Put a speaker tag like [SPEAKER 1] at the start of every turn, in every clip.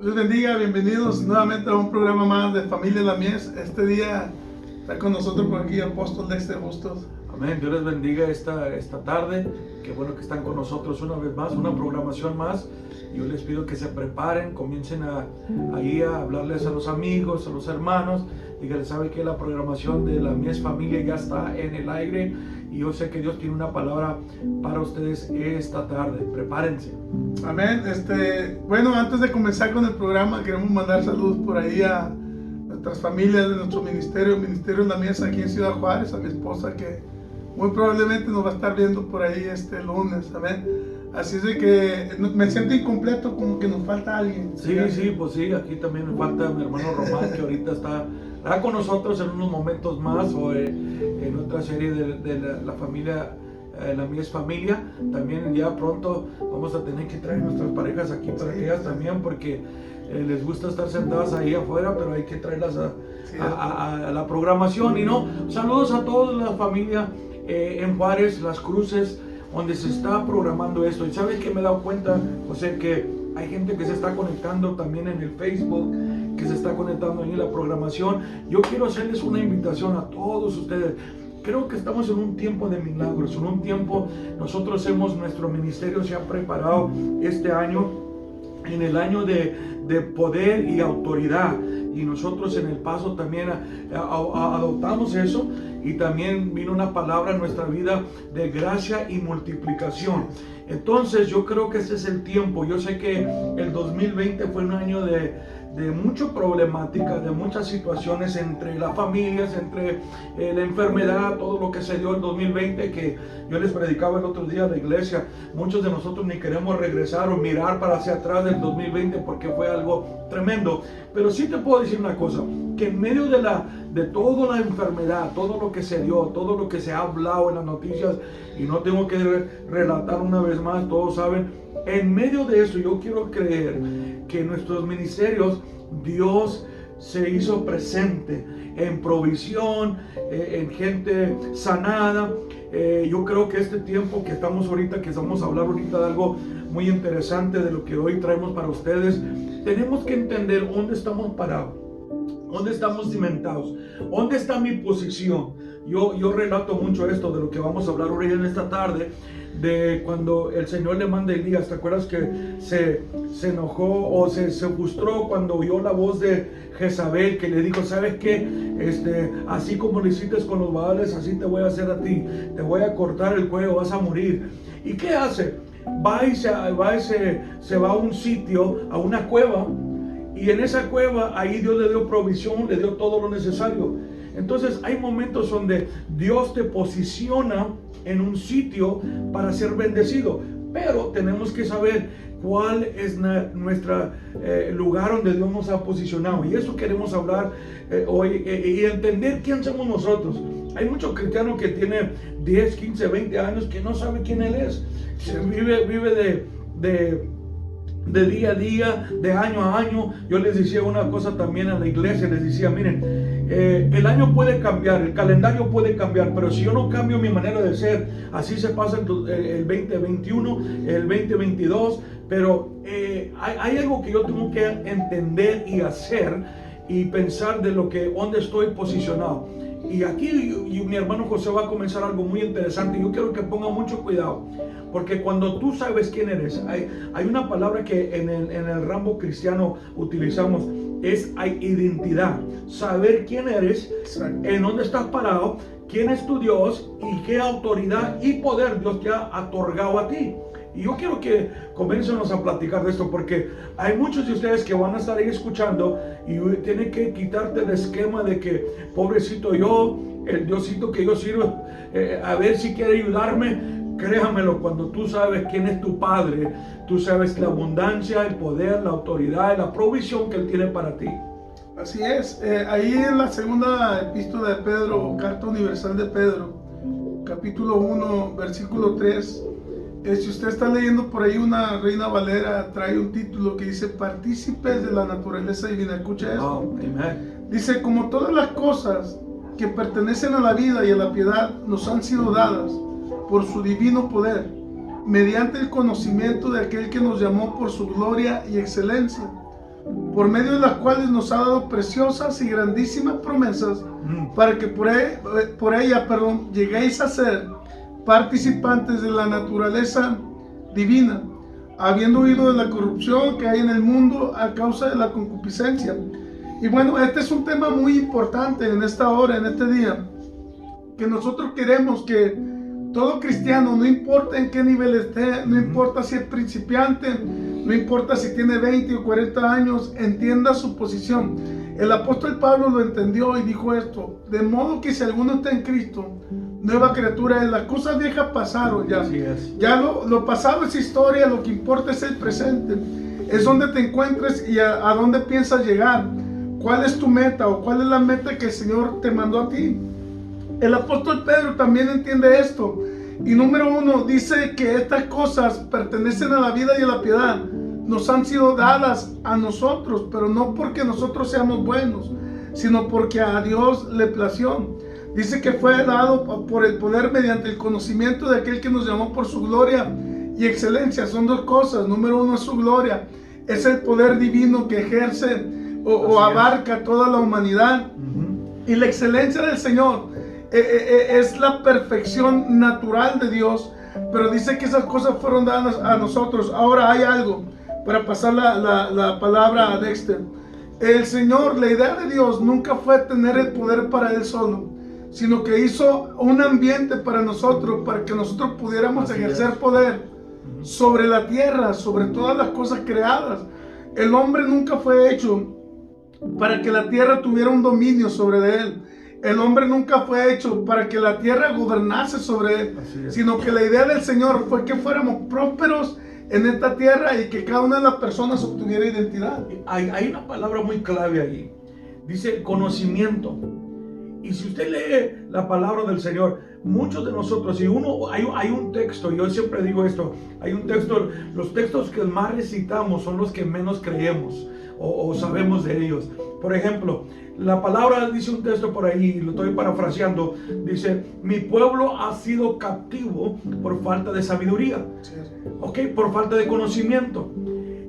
[SPEAKER 1] Dios bendiga, bienvenidos nuevamente a un programa más de Familia La Mies. Este día está con nosotros por aquí el apóstol Dexter Bustos.
[SPEAKER 2] Amén, Dios les bendiga esta tarde. Qué bueno que están con nosotros una vez más, una programación más. Yo les pido que se preparen, comiencen ahí a hablarles a los amigos, a los hermanos, y que les sabe que la programación de La Mies Familia ya está en el aire. Y yo sé que Dios tiene una palabra para ustedes esta tarde. Prepárense.
[SPEAKER 1] Amén. Bueno, antes de comenzar con el programa, queremos mandar saludos por ahí a nuestras familias de nuestro ministerio, el Ministerio La Mies aquí en Ciudad Juárez, a mi esposa que muy probablemente nos va a estar viendo por ahí este lunes. Amén. Así es de que me siento incompleto, como que nos falta alguien.
[SPEAKER 2] Sí, pues sí, aquí también me falta mi hermano Román, que ahorita está con nosotros en unos momentos más, o en otra serie de la familia, La Mies Familia. También ya pronto vamos a tener que traer nuestras parejas aquí para que ellas también, porque les gusta estar sentadas ahí afuera, pero hay que traerlas a la programación. Y no, saludos a toda la familia en Juárez, Las Cruces, donde se está programando esto. Y sabes que me he dado cuenta, José, que hay gente que se está conectando también en el Facebook, que se está conectando en la programación. Yo quiero hacerles una invitación a todos ustedes. Creo que estamos en un tiempo de milagros, en un tiempo, nuestro ministerio se ha preparado este año, en el año de poder y autoridad. Y nosotros en El Paso también adoptamos eso, y también vino una palabra en nuestra vida de gracia y multiplicación. Entonces yo creo que ese es el tiempo. Yo sé que el 2020 fue un año de mucha problemática, de muchas situaciones entre las familias, entre la enfermedad, todo lo que se dio en 2020, que yo les predicaba el otro día a la iglesia. Muchos de nosotros ni queremos regresar o mirar para hacia atrás del 2020 porque fue algo tremendo. Pero sí te puedo decir una cosa, que en medio de toda la enfermedad, todo lo que se dio, todo lo que se ha hablado en las noticias, y no tengo que relatar una vez más, todos saben, en medio de eso yo quiero creer que nuestros ministerios, Dios se hizo presente en provisión, en gente sanada. Yo creo que este tiempo que estamos ahorita, que vamos a hablar ahorita de algo muy interesante, de lo que hoy traemos para ustedes, tenemos que entender dónde estamos parados, dónde estamos cimentados, dónde está mi posición. Yo relato mucho esto de lo que vamos a hablar hoy en esta tarde, de cuando el Señor le manda a Elías. ¿Te acuerdas que se enojó o se frustró cuando oyó la voz de Jezabel, que le dijo: ¿sabes qué? Así como lo hiciste con los Baales, así te voy a hacer a ti, te voy a cortar el cuello, vas a morir. ¿Y qué hace? Se va a un sitio, a una cueva, y en esa cueva ahí Dios le dio provisión, le dio todo lo necesario. Entonces hay momentos donde Dios te posiciona en un sitio para ser bendecido, pero tenemos que saber cuál es nuestro lugar donde Dios nos ha posicionado, y eso queremos hablar hoy, y entender quién somos nosotros. Hay muchos cristianos que tienen 10, 15, 20 años que no saben quién Él es. Vive de día a día, de año a año. Yo les decía una cosa también a la iglesia, les decía: miren, el año puede cambiar, el calendario puede cambiar, pero si yo no cambio mi manera de ser, así se pasa el 2021, el 2022, pero hay algo que yo tengo que entender y hacer y pensar de dónde estoy posicionado. Y aquí mi hermano José va a comenzar algo muy interesante. Yo quiero que ponga mucho cuidado, porque cuando tú sabes quién eres, hay una palabra que en el ramo cristiano utilizamos, hay identidad. Saber quién eres, en dónde estás parado, quién es tu Dios y qué autoridad y poder Dios te ha otorgado a ti. Y yo quiero que comencemos a platicar de esto, porque hay muchos de ustedes que van a estar ahí escuchando y tienen que quitarte el esquema de que pobrecito yo, el Diosito que yo sirvo, a ver si quiere ayudarme. Créamelo, cuando tú sabes quién es tu Padre, tú sabes la abundancia, el poder, la autoridad y la provisión que Él tiene para ti.
[SPEAKER 1] Así es. Ahí en la segunda epístola de Pedro, carta universal de Pedro, capítulo 1, versículo 3, si usted está leyendo por ahí una Reina Valera, trae un título que dice: partícipes de la naturaleza divina. Escucha esto.
[SPEAKER 2] Oh, amen.
[SPEAKER 1] Dice: como todas las cosas que pertenecen a la vida y a la piedad nos han sido dadas por su divino poder, mediante el conocimiento de aquel que nos llamó por su gloria y excelencia, por medio de las cuales nos ha dado preciosas y grandísimas promesas, para que por ella, lleguéis a ser participantes de la naturaleza divina, habiendo huido de la corrupción que hay en el mundo a causa de la concupiscencia. Y bueno, este es un tema muy importante en esta hora, en este día, que nosotros queremos que todo cristiano, no importa en qué nivel esté, no importa si es principiante, no importa si tiene 20 o 40 años, entienda su posición. El apóstol Pablo lo entendió y dijo esto: de modo que si alguno está en Cristo, nueva criatura es. Las cosas viejas pasaron ya. Ya lo pasado es historia, lo que importa es el presente. Es donde te encuentres y a dónde piensas llegar. ¿Cuál es tu meta o cuál es la meta que el Señor te mandó a ti? El apóstol Pedro también entiende esto. Y número 1, dice que estas cosas pertenecen a la vida y a la piedad. Nos han sido dadas a nosotros, pero no porque nosotros seamos buenos, sino porque a Dios le plació. Dice que fue dado por el poder mediante el conocimiento de aquel que nos llamó por su gloria y excelencia. Son dos cosas. Número 1 es su gloria. Es el poder divino que ejerce o abarca toda la humanidad. Y la excelencia del Señor es la perfección natural de Dios, pero dice que esas cosas fueron dadas a nosotros. Ahora hay algo, para pasar la palabra a Dexter. El Señor, la idea de Dios nunca fue tener el poder para Él solo, sino que hizo un ambiente para nosotros, para que nosotros pudiéramos ejercer poder sobre la tierra, sobre todas las cosas creadas. El hombre nunca fue hecho para que la tierra tuviera un dominio sobre él. El hombre nunca fue hecho para que la tierra gobernase sobre él, sino que la idea del Señor fue que fuéramos prósperos en esta tierra y que cada una de las personas obtuviera identidad.
[SPEAKER 2] Hay una palabra muy clave ahí. Dice conocimiento. Y si usted lee la palabra del Señor, muchos de nosotros, hay un texto, yo siempre digo esto, hay un texto, los textos que más recitamos son los que menos creemos o sabemos de ellos. Por ejemplo, la palabra dice un texto por ahí, lo estoy parafraseando, dice: mi pueblo ha sido cautivo por falta de sabiduría, por falta de conocimiento.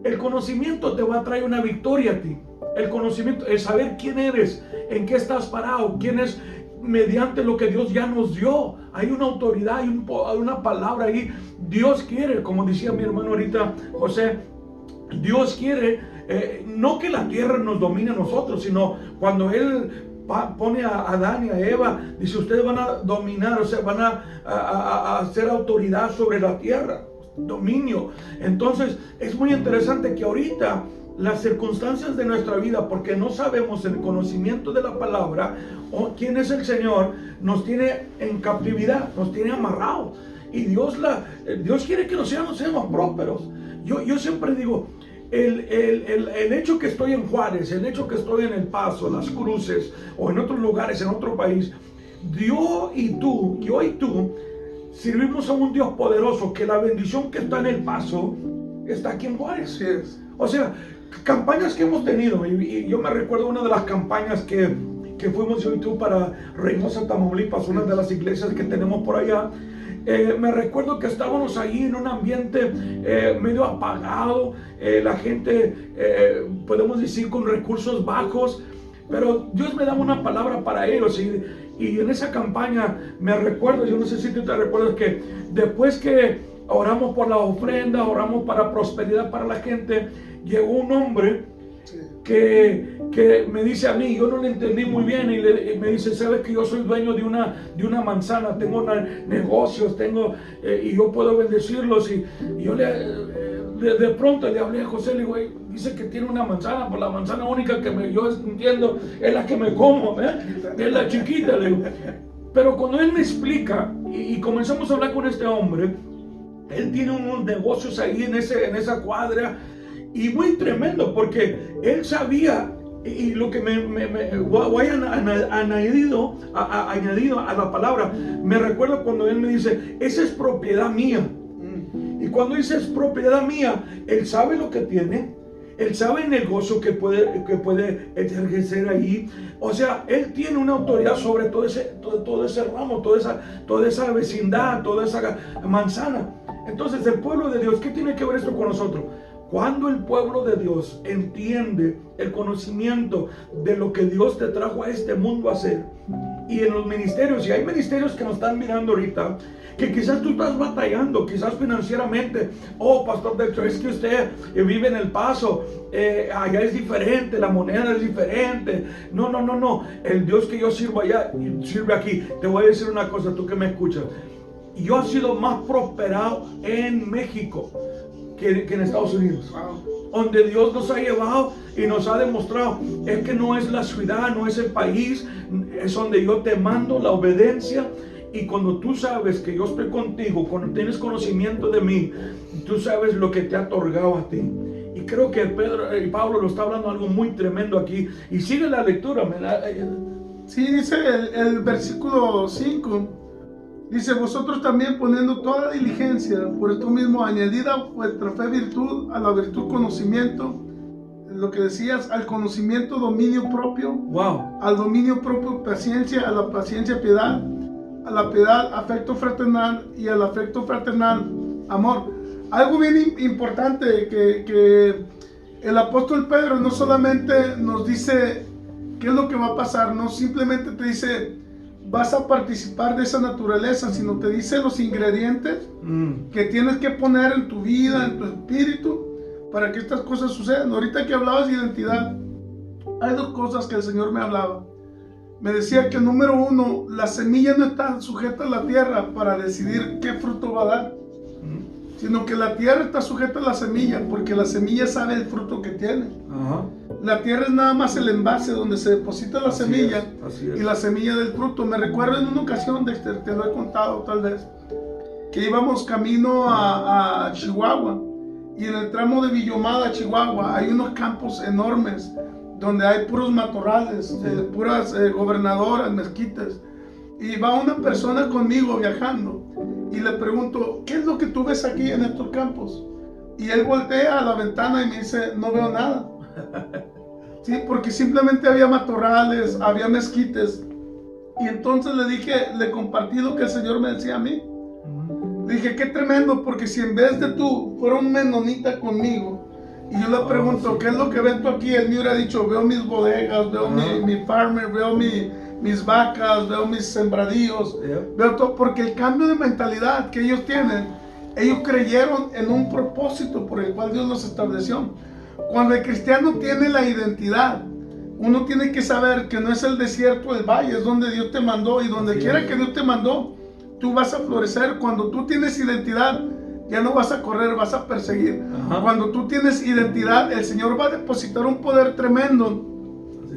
[SPEAKER 2] El conocimiento te va a traer una victoria a ti. El conocimiento, el saber quién eres, en qué estás parado, quién es, mediante lo que Dios ya nos dio. Hay una autoridad, hay una palabra ahí. Dios quiere, como decía mi hermano ahorita, José, Dios quiere no que la tierra nos domine a nosotros, sino cuando Él pone a Adán y a Eva, dice: ustedes van a dominar, o sea, van a hacer autoridad sobre la tierra, dominio. Entonces es muy interesante que ahorita las circunstancias de nuestra vida, porque no sabemos el conocimiento de la palabra o quién es el Señor, nos tiene en captividad, nos tiene amarrados. Y Dios quiere que nos seamos prósperos. Yo siempre digo, el hecho que estoy en Juárez, el hecho que estoy en El Paso, Las Cruces o en otros lugares, en otro país, yo y tú servimos a un Dios poderoso, que la bendición que está en El Paso está aquí en Juárez.
[SPEAKER 1] Así es.
[SPEAKER 2] O sea, campañas que hemos tenido, y yo me recuerdo una de las campañas que fuimos yo y tú para Reynosa, Tamaulipas, una de las iglesias que tenemos por allá. Me recuerdo que estábamos ahí en un ambiente medio apagado, la gente, podemos decir, con recursos bajos, pero Dios me daba una palabra para ellos. Y en esa campaña me recuerdo, yo no sé si tú te recuerdas, que después que oramos por la ofrenda, oramos para prosperidad para la gente, llegó un hombre que me dice a mí, yo no le entendí muy bien, y me dice: sabes que yo soy dueño de una manzana, tengo negocios, y yo puedo bendecirlos. Y yo de pronto le hablé a José, le digo: dice que tiene una manzana, pues la manzana única que yo entiendo es la que me como, es la chiquita, le digo. Pero cuando él me explica y comenzamos a hablar con este hombre, él tiene unos negocios ahí en esa cuadra, y muy tremendo, porque él sabía, y lo que voy añadido a la palabra, me recuerdo cuando él me dice: esa es propiedad mía. Y cuando dice es propiedad mía, él sabe lo que tiene, él sabe el negocio que puede ejercer ahí. O sea, él tiene una autoridad sobre todo ese ramo, toda esa vecindad, toda esa manzana. Entonces, el pueblo de Dios, ¿qué tiene que ver esto con nosotros? Cuando el pueblo de Dios entiende el conocimiento de lo que Dios te trajo a este mundo a hacer, y en los ministerios, y hay ministerios que nos están mirando ahorita, que quizás tú estás batallando, quizás financieramente. Oh, pastor Dexter, es que usted vive en El Paso, allá es diferente, la moneda es diferente. No, no, no, no. El Dios que yo sirvo allá sirve aquí. Te voy a decir una cosa, tú que me escuchas. Yo he sido más prosperado en México que en Estados Unidos. Donde Dios nos ha llevado y nos ha demostrado, es que no es la ciudad, no es el país, es donde yo te mando la obediencia. Y cuando tú sabes que yo estoy contigo, cuando tienes conocimiento de mí, tú sabes lo que te ha otorgado a ti. Y creo que Pedro y Pablo lo está hablando algo muy tremendo aquí. Y sigue la lectura.
[SPEAKER 1] Sí, dice el versículo 5. Dice, vosotros también poniendo toda diligencia, por esto mismo añadida vuestra fe virtud, a la virtud conocimiento, lo que decías, al conocimiento dominio propio,
[SPEAKER 2] wow.
[SPEAKER 1] Al dominio propio paciencia, a la paciencia piedad, a la piedad afecto fraternal y al afecto fraternal amor. Algo bien importante que el apóstol Pedro no solamente nos dice qué es lo que va a pasar, no simplemente te dice vas a participar de esa naturaleza, sino te dice los ingredientes que tienes que poner en tu vida, en tu espíritu, para que estas cosas sucedan. Ahorita que hablabas de identidad, hay dos cosas que el Señor me hablaba. Me decía que número uno, la semilla no está sujeta a la tierra para decidir qué fruto va a dar, sino que la tierra está sujeta a la semilla, porque la semilla sabe el fruto que tiene. La tierra es nada más el envase donde se deposita la semilla y la semilla del fruto. Me recuerdo en una ocasión, Dexter, te lo he contado tal vez, que íbamos camino a Chihuahua, y en el tramo de Villomada, Chihuahua, hay unos campos enormes donde hay puros matorrales, puras gobernadoras, mezquitas. Y va una persona conmigo viajando y le pregunto, ¿qué es lo que tú ves aquí en estos campos? Y él voltea a la ventana y me dice, no veo nada. Sí, porque simplemente había matorrales, había mezquites. Y entonces le dije, le compartí lo que el Señor me decía a mí. Le dije, qué tremendo, porque si en vez de tú fuera un menonita conmigo, y yo le pregunto, ¿qué es lo que ves tú aquí? Él me hubiera dicho, veo mis bodegas, veo mi farmer, veo mis vacas, veo mis sembradíos, veo todo, porque el cambio de mentalidad que ellos tienen, ellos creyeron en un propósito por el cual Dios los estableció. Cuando el cristiano tiene la identidad, uno tiene que saber que no es el desierto, el valle, es donde Dios te mandó, y donde quiera que Dios te mandó, tú vas a florecer. Cuando tú tienes identidad, ya no vas a correr, vas a perseguir. Cuando tú tienes identidad, el Señor va a depositar un poder tremendo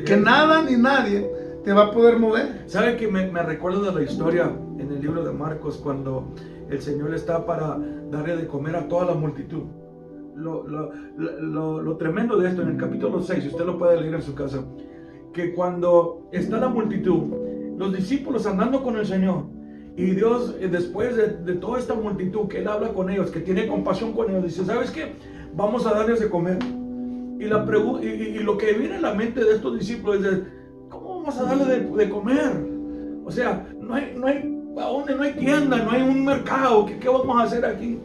[SPEAKER 1] que nada ni nadie te va a poder mover.
[SPEAKER 2] ¿Sabe que me recuerdo de la historia en el libro de Marcos, cuando el Señor está para darle de comer a toda la multitud? Lo tremendo de esto, en el capítulo 6, usted lo puede leer en su casa, que cuando está la multitud, los discípulos andando con el Señor, y Dios, después de toda esta multitud, que Él habla con ellos, que tiene compasión con ellos, dice, ¿sabes qué? Vamos a darles de comer. Y lo que viene a la mente de estos discípulos es, ¿cómo vamos a darles de comer? O sea, no hay ¿a dónde? No hay tienda, no hay un mercado, ¿qué vamos a hacer aquí?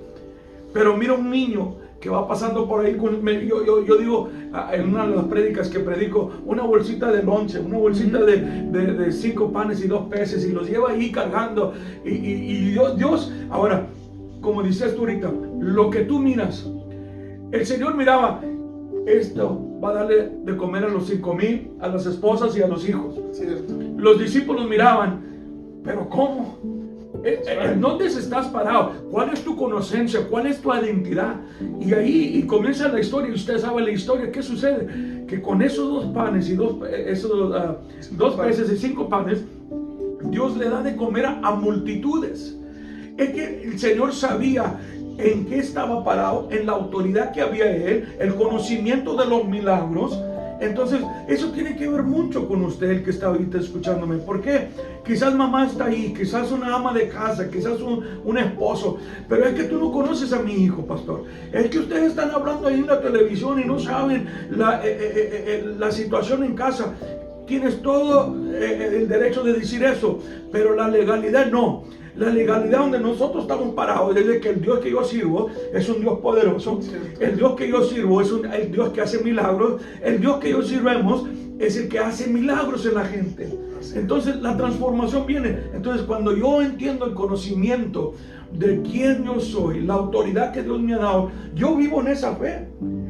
[SPEAKER 2] Pero mira un niño que va pasando por ahí, yo digo en una de las prédicas que predico, una bolsita de lonche, una bolsita de 5 panes y 2 peces, y los lleva ahí cargando, y Dios, ahora, como dices tú ahorita, lo que tú miras, el Señor miraba, esto va a darle de comer a los 5,000, a las esposas y a los hijos.
[SPEAKER 1] Cierto.
[SPEAKER 2] Los discípulos miraban, pero ¿cómo? ¿En dónde estás parado? ¿Cuál es tu conocencia? ¿Cuál es tu identidad? Y ahí comienza la historia, y usted sabe la historia. ¿Qué sucede? Que con esos 2 panes y 2 peces y 5 panes, Dios le da de comer a multitudes. Es que el Señor sabía en qué estaba parado, en la autoridad que había en Él, el conocimiento de los milagros. Entonces, eso tiene que ver mucho con usted, el que está ahorita escuchándome. ¿Por qué? Quizás mamá está ahí, quizás una ama de casa, quizás un esposo, pero es que tú no conoces a mi hijo, pastor. Es que ustedes están hablando ahí en la televisión y no saben la situación en casa. Tienes todo el derecho de decir eso, pero la legalidad no. la legalidad donde nosotros estamos parados es de que el Dios que yo sirvo es un Dios poderoso. El Dios que yo sirvo es el Dios que hace milagros. El Dios que yo sirvemos es el que hace milagros en la gente. Entonces la transformación viene. Entonces cuando yo entiendo el conocimiento de quién yo soy, la autoridad que Dios me ha dado, yo vivo en esa fe.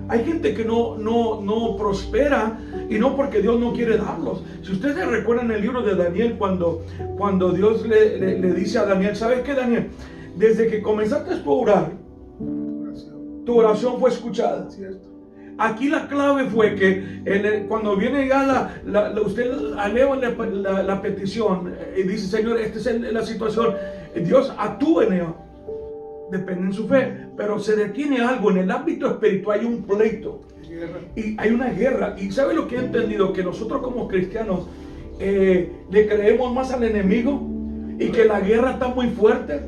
[SPEAKER 2] Hay gente que no prospera, y no porque Dios no quiere darlos. Si ustedes recuerdan el libro de Daniel, cuando Dios le dice a Daniel, ¿sabes qué, Daniel? Desde que comenzaste a orar, tu oración fue escuchada. Aquí la clave fue que cuando viene ya usted eleva la petición y dice, Señor, esta es la situación, Dios actúa en ella. Depende en su fe, pero se detiene algo. En el ámbito espiritual hay un pleito y hay una guerra. Y ¿sabe lo que he entendido? Que nosotros como cristianos le creemos más al enemigo y que la guerra está muy fuerte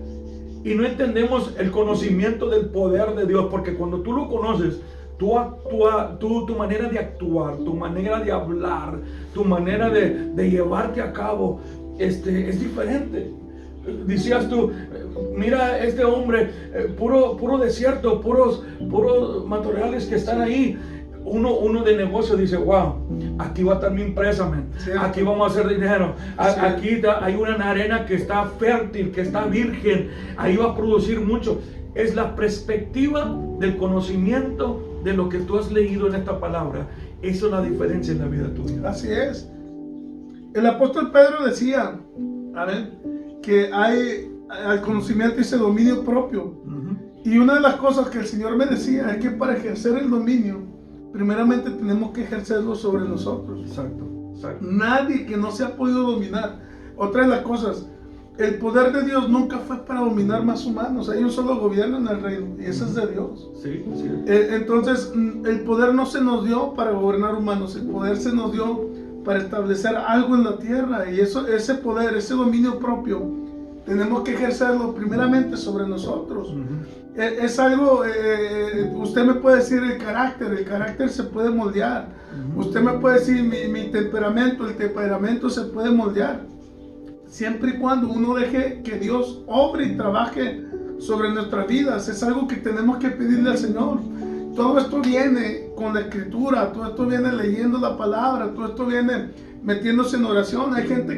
[SPEAKER 2] y no entendemos el conocimiento del poder de Dios, porque cuando tú lo conoces, tu manera de actuar, tu manera de hablar, tu manera de llevarte a cabo es diferente. Decías tú, mira este hombre, puro desierto, puros materiales que están ahí. Uno de negocio dice, wow, aquí va a estar mi empresa, man. Aquí vamos a hacer dinero. Aquí hay una arena que está fértil, que está virgen, ahí va a producir mucho. Es la perspectiva del conocimiento de lo que tú has leído en esta palabra. Eso es la diferencia en la vida tuya.
[SPEAKER 1] Así es. El apóstol Pedro decía, que hay al conocimiento y ese dominio propio. Y una de las cosas que el Señor me decía es que para ejercer el dominio, primeramente tenemos que ejercerlo sobre nosotros.
[SPEAKER 2] Exacto.
[SPEAKER 1] Nadie que no se ha podido dominar. Otra de las cosas, el poder de Dios nunca fue para dominar más humanos. Ellos solo gobiernan el reino y eso es de Dios.
[SPEAKER 2] Sí.
[SPEAKER 1] Entonces, el poder no se nos dio para gobernar humanos. El poder se nos dio para establecer algo en la tierra, y ese poder, ese dominio propio, tenemos que ejercerlo primeramente sobre nosotros. Es algo, usted me puede decir el carácter se puede moldear. Usted me puede decir mi temperamento, el temperamento se puede moldear, siempre y cuando uno deje que Dios obre y trabaje sobre nuestras vidas. Es algo que tenemos que pedirle al Señor. Todo esto viene con la escritura, todo esto viene leyendo la palabra, todo esto viene metiéndose en oración. Hay gente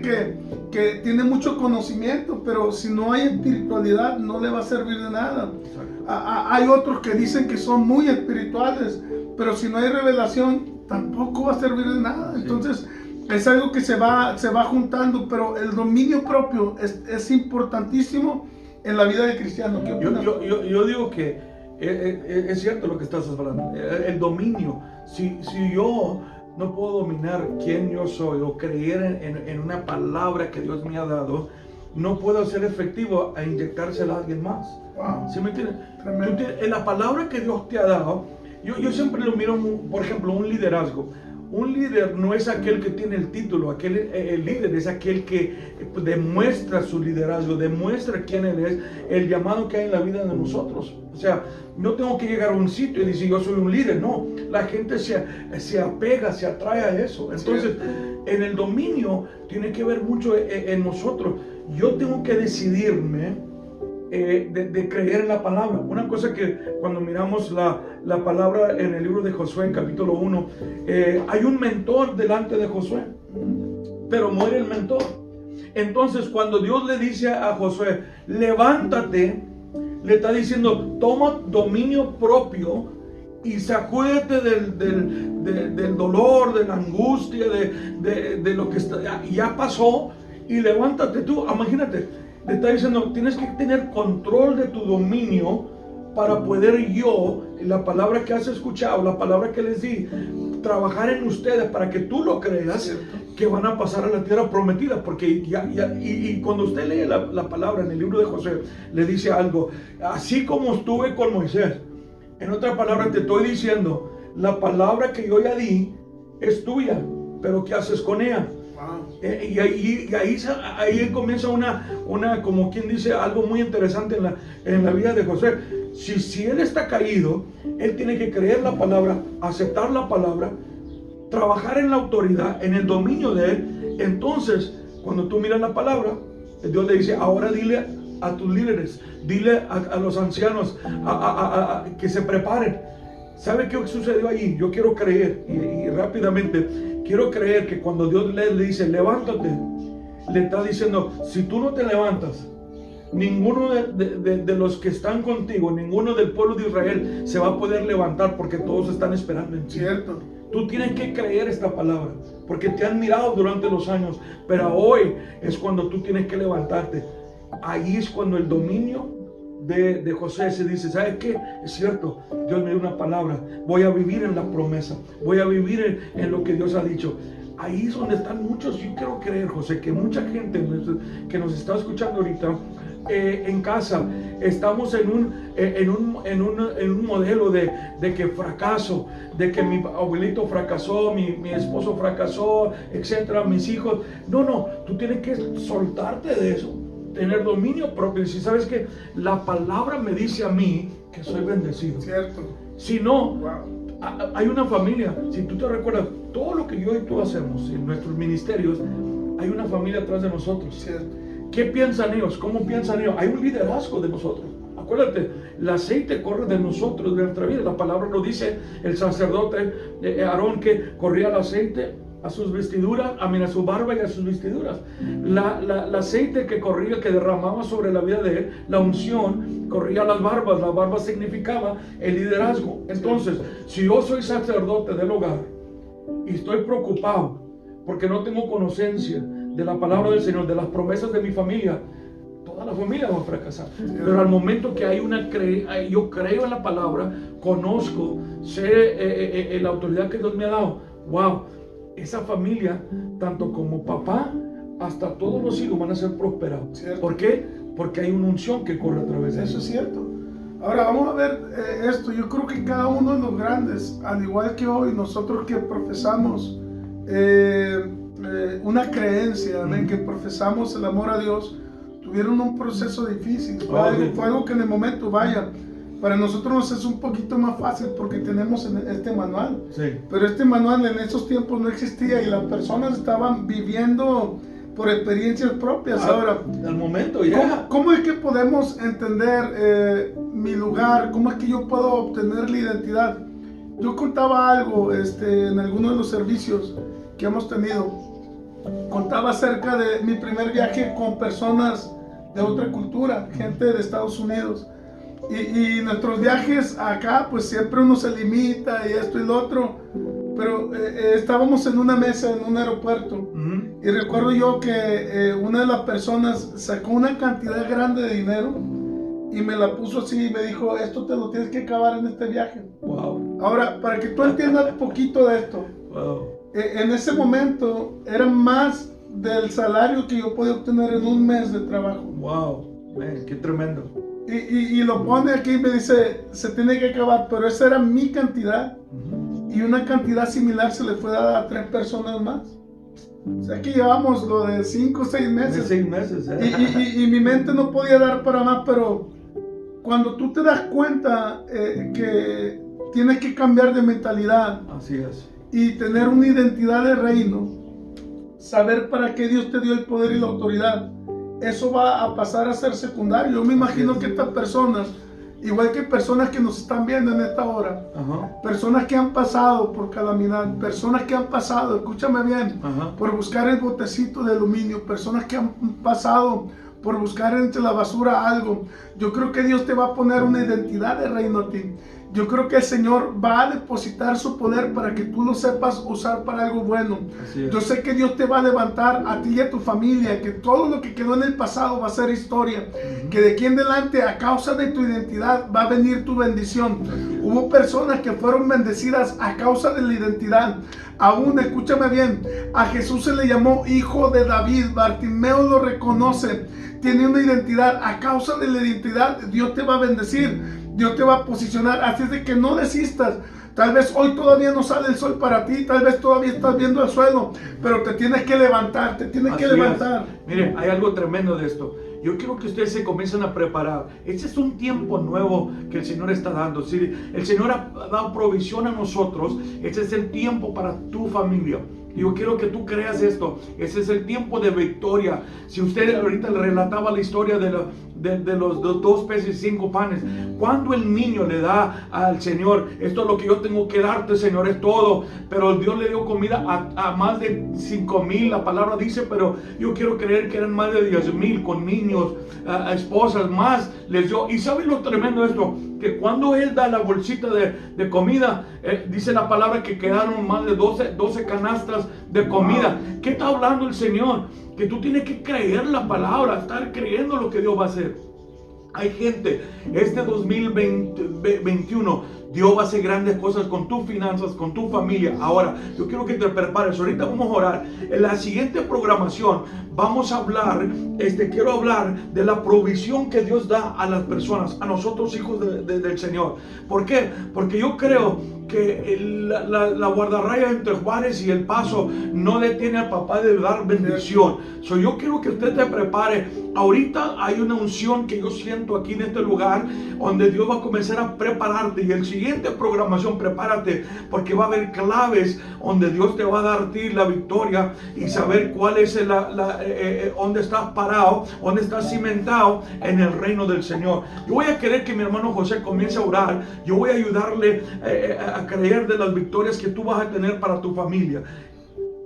[SPEAKER 1] que tiene mucho conocimiento, pero si no hay espiritualidad no le va a servir de nada. Hay otros que dicen que son muy espirituales, pero si no hay revelación tampoco va a servir de nada. Entonces es algo que se va juntando, pero el dominio propio es importantísimo en la vida del cristiano.
[SPEAKER 2] Yo digo que es cierto lo que estás hablando. El dominio. Si yo no puedo dominar quién yo soy o creer en una palabra que Dios me ha dado, no puedo ser efectivo a inyectársela a alguien más.
[SPEAKER 1] Wow.
[SPEAKER 2] ¿Sí me entiendes? En la palabra que Dios te ha dado, yo siempre lo miro, por ejemplo, un liderazgo. Un líder no es aquel que tiene el título, el líder es aquel que demuestra su liderazgo, demuestra quién él es, el llamado que hay en la vida de nosotros. O sea, no tengo que llegar a un sitio y decir yo soy un líder, no. La gente se apega, se atrae a eso. Entonces, en el dominio tiene que ver mucho en nosotros. Yo tengo que decidirme de creer en la palabra. Una cosa que cuando miramos la palabra en el libro de Josué, en capítulo 1, hay un mentor delante de Josué, pero muere el mentor. Entonces cuando Dios le dice a Josué, levántate, le está diciendo, toma dominio propio y sacúdete del dolor, de la angustia, de lo que ya pasó, y levántate tú. Imagínate, le está diciendo, tienes que tener control de tu dominio para poder yo, la palabra que has escuchado, la palabra que les di, trabajar en ustedes para que tú lo creas, que van a pasar a la tierra prometida. Porque y cuando usted lee la palabra en el libro de Josué, le dice algo, así como estuve con Moisés. En otras palabras, te estoy diciendo, la palabra que yo ya di es tuya, pero ¿qué haces con ella? Y ahí comienza una, como quien dice, algo muy interesante en la vida de Josué. Si él está caído, él tiene que creer la palabra, aceptar la palabra, trabajar en la autoridad, en el dominio de él. Entonces, cuando tú miras la palabra, Dios le dice, ahora dile a tus líderes, dile a los ancianos que se preparen. ¿Sabe qué sucedió allí? Yo quiero creer, y rápidamente, quiero creer que cuando Dios le dice, levántate, le está diciendo, si tú no te levantas, ninguno de los que están contigo, ninguno del pueblo de Israel se va a poder levantar porque todos están esperando en ti.
[SPEAKER 1] Cierto.
[SPEAKER 2] Tú tienes que creer esta palabra porque te han mirado durante los años, pero hoy es cuando tú tienes que levantarte. Ahí es cuando el dominio de José se dice, ¿sabes qué? Es cierto, Dios me dio una palabra, voy a vivir en la promesa, voy a vivir en lo que Dios ha dicho. Ahí es donde están muchos. Yo quiero creer, José, que mucha gente que nos está escuchando ahorita en casa, estamos en un modelo de que fracaso, de que mi abuelito fracasó, mi esposo fracasó, etcétera, mis hijos. No, tú tienes que soltarte de eso, tener dominio propio. Y si sabes que la palabra me dice a mí que soy bendecido.
[SPEAKER 1] Cierto.
[SPEAKER 2] Si no,
[SPEAKER 1] Wow.
[SPEAKER 2] hay una familia, si tú te recuerdas, todo lo que yo y tú hacemos en nuestros ministerios, hay una familia atrás de nosotros.
[SPEAKER 1] Cierto.
[SPEAKER 2] ¿Qué piensan ellos? ¿Cómo piensan ellos? Hay un liderazgo de nosotros. Acuérdate, el aceite corre de nosotros, de nuestra vida. La palabra lo dice, el sacerdote Aarón, que corría el aceite a sus vestiduras, a su barba y a sus vestiduras. El aceite que corría, que derramaba sobre la vida de él, la unción, corría las barbas. La barba significaba el liderazgo. Entonces, si yo soy sacerdote del hogar y estoy preocupado porque no tengo conocencia de la palabra del Señor, de las promesas de mi familia, toda la familia va a fracasar. Pero al momento que yo creo en la palabra, conozco, sé la autoridad que Dios me ha dado, wow, esa familia, tanto como papá, hasta todos los hijos van a ser prosperados.
[SPEAKER 1] Cierto.
[SPEAKER 2] ¿Por qué? Porque hay una unción que corre a través de
[SPEAKER 1] Eso
[SPEAKER 2] ellos.
[SPEAKER 1] es cierto. Ahora vamos a ver esto. Yo creo que cada uno de los grandes, al igual que hoy, nosotros que profesamos una creencia, amén, que profesamos el amor a Dios, tuvieron un proceso difícil. Fue algo que en el momento, vaya, para nosotros nos es un poquito más fácil porque tenemos este manual.
[SPEAKER 2] Sí.
[SPEAKER 1] Pero este manual en esos tiempos no existía y las personas estaban viviendo por experiencias propias. Ahora,
[SPEAKER 2] al momento ya.
[SPEAKER 1] ¿cómo es que podemos entender mi lugar? ¿Cómo es que yo puedo obtener la identidad? Yo contaba algo en alguno de los servicios que hemos tenido. Contaba acerca de mi primer viaje con personas de otra cultura, gente de Estados Unidos. Y nuestros viajes acá, pues siempre uno se limita y esto y lo otro. Pero estábamos en una mesa en un aeropuerto. Y recuerdo yo que una de las personas sacó una cantidad grande de dinero y me la puso así y me dijo, esto te lo tienes que acabar en este viaje.
[SPEAKER 2] Wow.
[SPEAKER 1] Ahora, para que tú entiendas un poquito de esto,
[SPEAKER 2] Wow.
[SPEAKER 1] en ese momento era más del salario que yo podía obtener en un mes de trabajo.
[SPEAKER 2] Wow. Man, qué tremendo.
[SPEAKER 1] Y lo pone aquí y me dice, se tiene que acabar, pero esa era mi cantidad. Y una cantidad similar se le fue dada a 3 personas más. O sea que llevamos lo de 5 o 6 meses.
[SPEAKER 2] De 6 meses,
[SPEAKER 1] y mi mente no podía dar para más, pero cuando tú te das cuenta que tienes que cambiar de mentalidad.
[SPEAKER 2] Así es.
[SPEAKER 1] Y tener una identidad de reino, saber para qué Dios te dio el poder y la autoridad, eso va a pasar a ser secundario. Yo me imagino que estas personas, igual que personas que nos están viendo en esta hora, personas que han pasado por calamidad, personas que han pasado, escúchame bien, por buscar el botecito de aluminio, personas que han pasado por buscar entre la basura algo, yo creo que Dios te va a poner una identidad de reino a ti. Yo creo que el Señor va a depositar su poder para que tú lo sepas usar para algo bueno. Yo sé que Dios te va a levantar a ti y a tu familia, que todo lo que quedó en el pasado va a ser historia, que de aquí en adelante a causa de tu identidad va a venir tu bendición. Hubo personas que fueron bendecidas a causa de la identidad. Aún, escúchame bien, a Jesús se le llamó hijo de David. Bartimeo lo reconoce, tiene una identidad. A causa de la identidad Dios te va a bendecir, Dios te va a posicionar. Así es de que no desistas. Tal vez hoy todavía no sale el sol para ti, tal vez todavía estás viendo el suelo, pero te tienes que levantar, te tienes que levantar.
[SPEAKER 2] Mire, hay algo tremendo de esto. Yo quiero que ustedes se comiencen a preparar. Este es un tiempo nuevo que el Señor está dando. Si el Señor ha dado provisión a nosotros, este es el tiempo para tu familia. Yo quiero que tú creas esto. Ese es el tiempo de victoria. Si usted ahorita le relataba la historia de los 2 peces y 5 panes. Cuando el niño le da al Señor, esto es lo que yo tengo que darte, Señor, es todo. Pero Dios le dio comida a más de 5,000, la palabra dice, pero yo quiero creer que eran más de 10,000 con niños, a esposas, más les dio. Y ¿saben lo tremendo de esto? Que cuando Él da la bolsita de comida, dice la palabra que quedaron más de 12 canastas de comida. ¿Qué está hablando el Señor? Que tú tienes que creer la palabra, estar creyendo lo que Dios va a hacer. Hay gente, este 2021, Dios va a hacer grandes cosas con tus finanzas, con tu familia. Ahora, yo quiero que te prepares. Ahorita vamos a orar. En la siguiente programación vamos a hablar, quiero hablar de la provisión que Dios da a las personas, a nosotros hijos del Señor. ¿Por qué? Porque yo creo que la guardarraya entre Juárez y El Paso no le tiene al papá de dar bendición. Yo quiero que usted te prepare. Ahorita hay una unción que yo siento aquí en este lugar, donde Dios va a comenzar a prepararte. Y el siguiente programación, prepárate, porque va a haber claves donde Dios te va a dar a ti la victoria y saber cuál es dónde estás parado, dónde estás cimentado en el reino del Señor. Yo voy a querer que mi hermano José comience a orar. Yo voy a ayudarle a creer de las victorias que tú vas a tener para tu familia.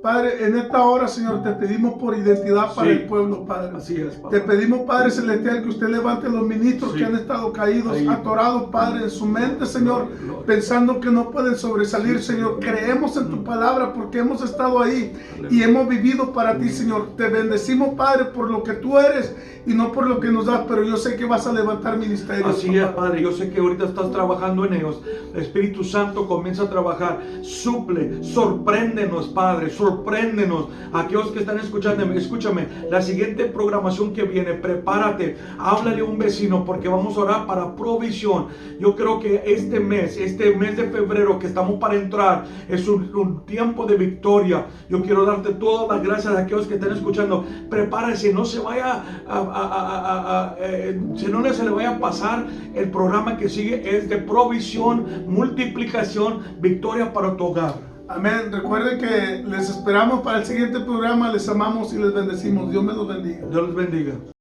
[SPEAKER 1] Padre, en esta hora, Señor, te pedimos por identidad para el pueblo, Padre.
[SPEAKER 2] Así es, Padre.
[SPEAKER 1] Te pedimos, Padre Celestial, que usted levante los ministros que han estado caídos, atorados, Padre, en su mente, Señor, pensando que no pueden sobresalir, Señor. Creemos en tu palabra porque hemos estado ahí y hemos vivido para ti, Señor. Te bendecimos, Padre, por lo que tú eres y no por lo que nos das, pero yo sé que vas a levantar ministerios.
[SPEAKER 2] Así es, Padre. Yo sé que ahorita estás trabajando en ellos. El Espíritu Santo comienza a trabajar. Suple, sorpréndenos, Padre, sorpréndenos. Aquellos que están escuchándome, escúchame, la siguiente programación que viene, prepárate, háblale a un vecino, porque vamos a orar para provisión. Yo creo que este mes de febrero que estamos para entrar, es un tiempo de victoria. Yo quiero darte todas las gracias a aquellos que están escuchando. Prepárese, no se vaya si no se le vaya a pasar el programa que sigue. Es de provisión, multiplicación, victoria para tu hogar.
[SPEAKER 1] Amén. Recuerden que les esperamos para el siguiente programa. Les amamos y les bendecimos. Dios me los bendiga.
[SPEAKER 2] Dios les bendiga.